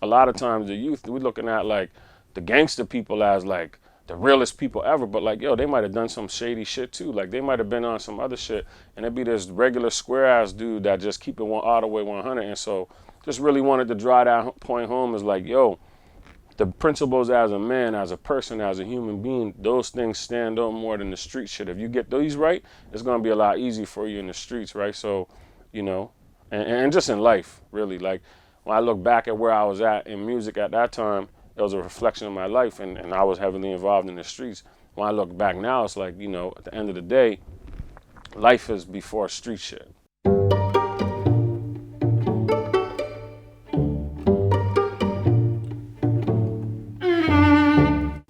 a lot of times the youth, we looking at like the gangster people as like the realest people ever, but like, yo, they might have done some shady shit too. Like they might have been on some other shit, and it'd be this regular square ass dude that just keep it one all the way 100. And so just really wanted to drive that point home is like, yo, the principles as a man, as a person, as a human being, those things stand up more than the street shit. If you get these right, it's gonna be a lot easier for you in the streets, right? So, you know, and just in life, really. Like when I look back at where I was at in music at that time, it was a reflection of my life, and I was heavily involved in the streets. When I look back now, it's like, you know, at the end of the day, life is before street shit.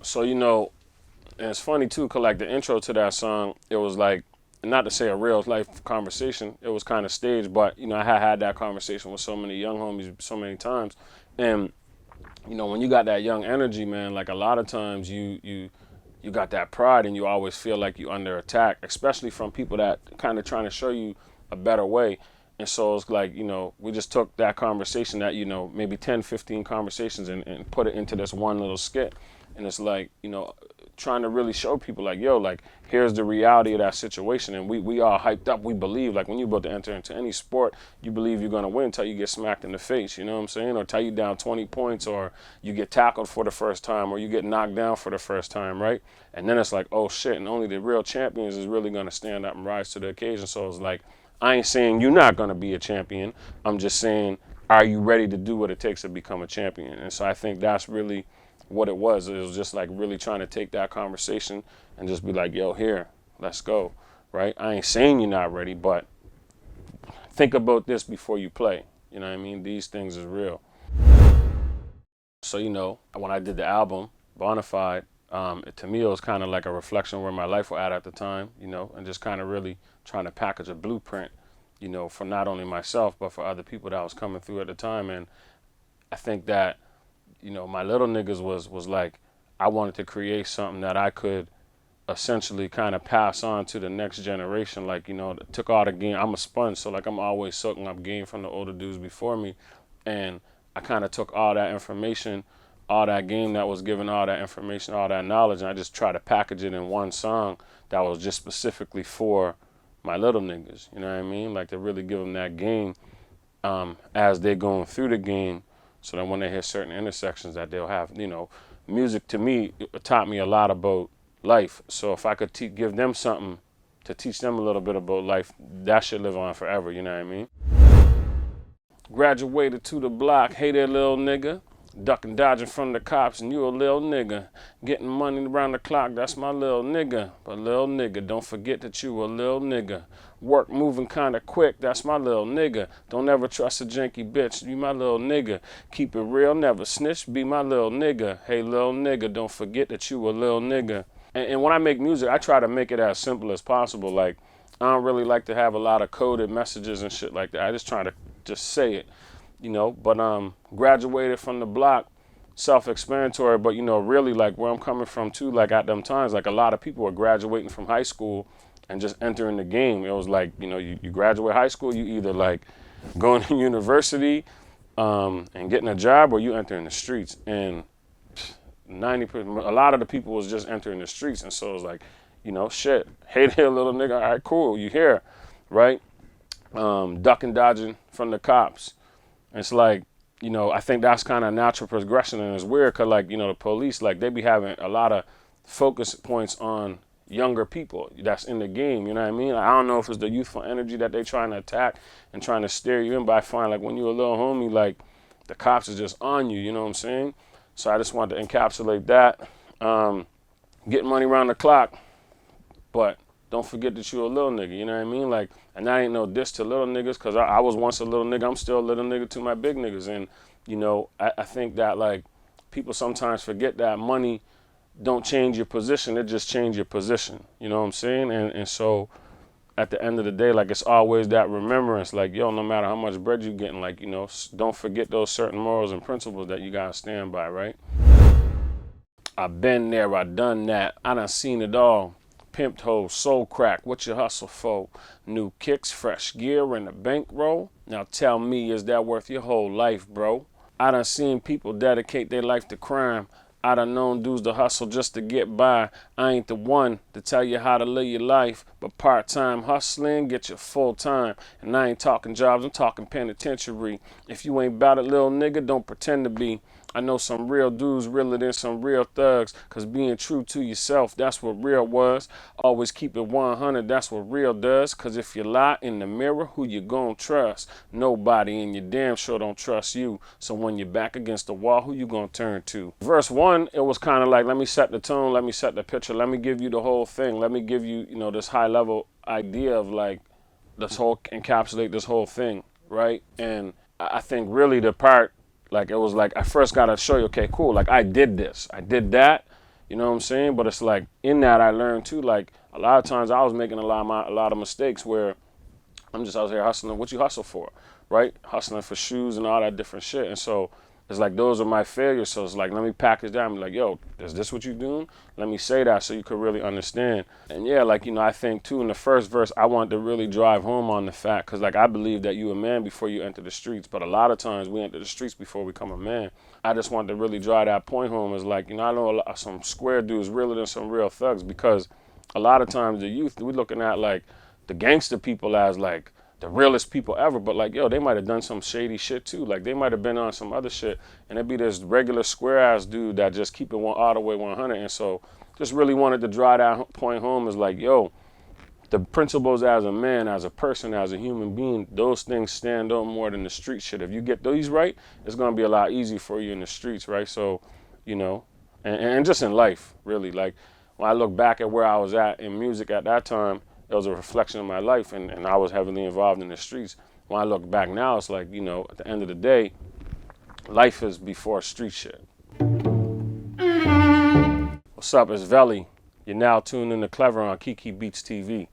So, you know, and it's funny too, cause like the intro to that song, it was like, not to say a real life conversation, it was kind of staged, but you know, I had that conversation with so many young homies so many times, and you know, when you got that young energy, man, like a lot of times you got that pride, and you always feel like you under attack, especially from people that kind of trying to show you a better way. And so it's like, you know, we just took that conversation that, you know, maybe 10, 15 conversations and put it into this one little skit. And it's like, you know, trying to really show people like, yo, like, here's the reality of that situation. And we all hyped up. We believe, like, when you're about to enter into any sport, you believe you're going to win until you get smacked in the face, you know what I'm saying? Or till you down 20 points, or you get tackled for the first time, or you get knocked down for the first time, right? And then it's like, oh, shit, and only the real champions is really going to stand up and rise to the occasion. So it's like, I ain't saying you're not going to be a champion. I'm just saying, are you ready to do what it takes to become a champion? And so I think that's really what it was. It was just like really trying to take that conversation and just be like, yo, here, let's go, right? I ain't saying you're not ready, but think about this before you play. You know what I mean? These things is real. So, you know, when I did the album, Bonafide, to me, it was kind of like a reflection of where my life was at the time, you know, and just kind of really trying to package a blueprint, you know, for not only myself, but for other people that was coming through at the time. And I think that, you know, my little niggas was like, I wanted to create something that I could essentially kind of pass on to the next generation. Like, you know, took all the game. I'm a sponge, so like I'm always soaking up game from the older dudes before me. And I kind of took all that information, all that game that was given, all that information, all that knowledge, and I just tried to package it in one song that was just specifically for my little niggas. You know what I mean? Like to really give them that game as they're going through the game, so that when they hit certain intersections that they'll have, you know, music to me it taught me a lot about life. So if I could give them something to teach them a little bit about life, that should live on forever, you know what I mean? Graduated to the block, hey there little nigga. Ducking, dodging from the cops, and you a little nigga. Getting money around the clock, that's my little nigga. But little nigga, don't forget that you a little nigga. Work moving kinda quick, that's my little nigga. Don't ever trust a janky bitch, be my little nigga. Keep it real, never snitch, be my little nigga. Hey little nigga, don't forget that you a little nigga. And when I make music, I try to make it as simple as possible. Like, I don't really like to have a lot of coded messages and shit like that. I just try to just say it. You know, but graduated from the block, self-explanatory, but you know, really like where I'm coming from too, like at them times, like a lot of people were graduating from high school and just entering the game. It was like, you know, you graduate high school, you either like going to university and getting a job, or you entering the streets. And 90%, a lot of the people was just entering the streets. And so it was like, you know, shit, hey there little nigga, all right, cool, you here, right? Ducking, dodging from the cops. It's like, you know, I think that's kind of natural progression, and it's weird because, like, you know, the police, like, they be having a lot of focus points on younger people that's in the game, you know what I mean? Like, I don't know if it's the youthful energy that they trying to attack and trying to steer you in, but I find, like, when you're a little homie, like, the cops is just on you, you know what I'm saying? So I just wanted to encapsulate that. Getting money around the clock, but don't forget that you a little nigga, you know what I mean? Like, and that ain't no diss to little niggas, because I was once a little nigga. I'm still a little nigga to my big niggas. And, you know, I think that, like, people sometimes forget that money don't change your position. It just change your position. You know what I'm saying? And so at the end of the day, like, it's always that remembrance. Like, yo, no matter how much bread you getting, like, you know, don't forget those certain morals and principles that you got to stand by, right? I've been there. I done that. I done seen it all. Pimped hoes, soul crack, what you hustle for? New kicks, fresh gear, and a bankroll? Now tell me, is that worth your whole life, bro? I done seen people dedicate their life to crime. I done known dudes to hustle just to get by. I ain't the one to tell you how to live your life, but part-time hustling get you full-time. And I ain't talking jobs, I'm talking penitentiary. If you ain't bout it, little nigga, don't pretend to be. I know some real dudes realer than some real thugs, cause being true to yourself, that's what real was. Always keep it 100, that's what real does. Cause if you lie in the mirror, who you gon' trust? Nobody, and you damn sure don't trust you. So when you're back against the wall, who you gonna turn to? Verse 1, it was kind of like, let me set the tone, let me set the picture, let me give you the whole thing, let me give you, this high level idea of like, this whole, encapsulate this whole thing, right? And I think really the part, like, it was like, I first got to show you, okay, cool. Like, I did this. I did that. You know what I'm saying? But it's like, in that, I learned, too, like, a lot of times I was making a lot of mistakes where I'm just out here hustling. What you hustle for, right? Hustling for shoes and all that different shit. And so it's like, those are my failures. So it's like, let me package that and be like, yo, is this what you doing? Let me say that so you could really understand. And yeah, like, I think too, in the first verse, I wanted to really drive home on the fact, because like, I believe that you a man before you enter the streets. But a lot of times we enter the streets before we become a man. I just wanted to really drive that point home as like, I know some square dudes realer than some real thugs, because a lot of times the youth, we're looking at like the gangster people as like the realest people ever, but like, yo, they might have done some shady shit too. Like, they might have been on some other shit, and it'd be this regular square ass dude that just keep it all the way 100. And so just really wanted to drive that point home is like, yo, the principles as a man, as a person, as a human being, those things stand up more than the street shit. If you get these right, it's gonna be a lot easier for you in the streets, right? So, and just in life, really. Like, when I look back at where I was at in music at that time, it was a reflection of my life, and I was heavily involved in the streets. When I look back now, it's like, at the end of the day, life is before street shit. What's up, it's Velly. You're now tuned in to Clever on KekeBeatz TV.